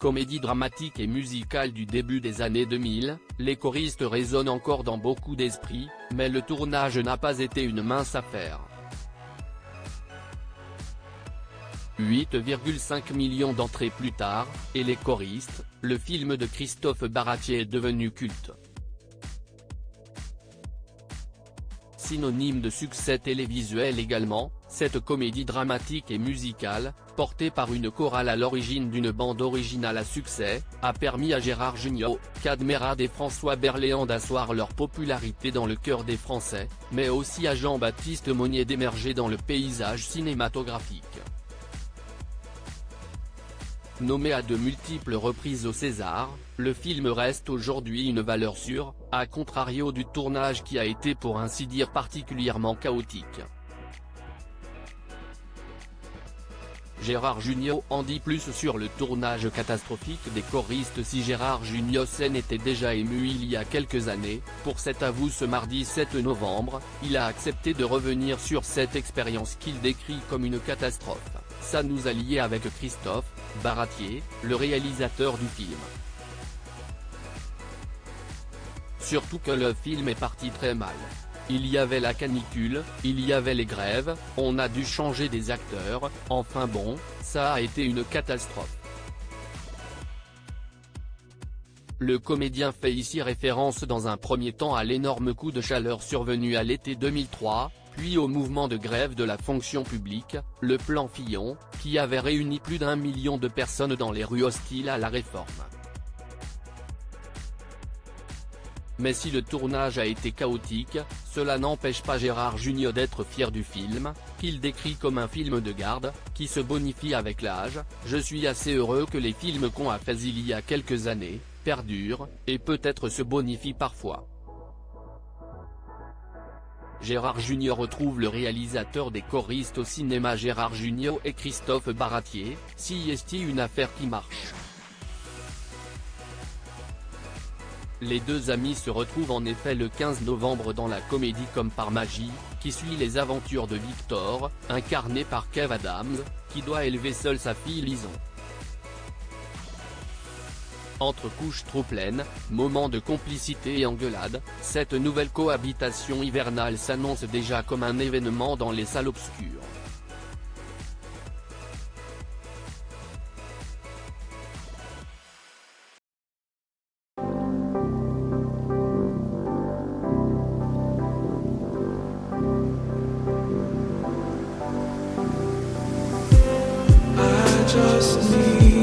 comédie dramatique et musicale du début des années 2000, Les choristes résonnent encore dans beaucoup d'esprits, mais le tournage n'a pas été une mince affaire. 8,5 millions d'entrées plus tard, et Les choristes, le film de Christophe Baratier est devenu culte. Synonyme de succès télévisuel également, cette comédie dramatique et musicale, portée par une chorale à l'origine d'une bande originale à succès, a permis à Gérard Jugnot, Cadmerade et François Berléand d'asseoir leur popularité dans le cœur des Français, mais aussi à Jean-Baptiste Monnier d'émerger dans le paysage cinématographique. Nommé à de multiples reprises au César, le film reste aujourd'hui une valeur sûre, à contrario du tournage qui a été pour ainsi dire particulièrement chaotique. Gérard Jugnot en dit plus sur le tournage catastrophique des choristes. Si Gérard Jugnot s'en était déjà ému il y a quelques années, pour cet avou ce mardi 7 novembre, il a accepté de revenir sur cette expérience qu'il décrit comme une catastrophe. Ça nous a liés avec Christophe Baratier, le réalisateur du film. Surtout que le film est parti très mal. Il y avait la canicule, il y avait les grèves, on a dû changer des acteurs, enfin bon, ça a été une catastrophe. Le comédien fait ici référence dans un premier temps à l'énorme coup de chaleur survenu à l'été 2003, puis au mouvement de grève de la fonction publique, le plan Fillon, qui avait réuni plus d'1 million de personnes dans les rues hostiles à la réforme. Mais si le tournage a été chaotique, cela n'empêche pas Gérard Jugnot d'être fier du film, qu'il décrit comme un film de garde, qui se bonifie avec l'âge. Je suis assez heureux que les films qu'on a faits il y a quelques années, perdurent, et peut-être se bonifient parfois. Gérard Jugnot retrouve le réalisateur des choristes au cinéma. Gérard Jugnot et Christophe Baratier, si est une affaire qui marche. Les deux amis se retrouvent en effet le 15 novembre dans la comédie Comme par magie, qui suit les aventures de Victor, incarné par Kev Adams, qui doit élever seul sa fille Lison. Entre couches trop pleines, moments de complicité et engueulades, cette nouvelle cohabitation hivernale s'annonce déjà comme un événement dans les salles obscures. Just need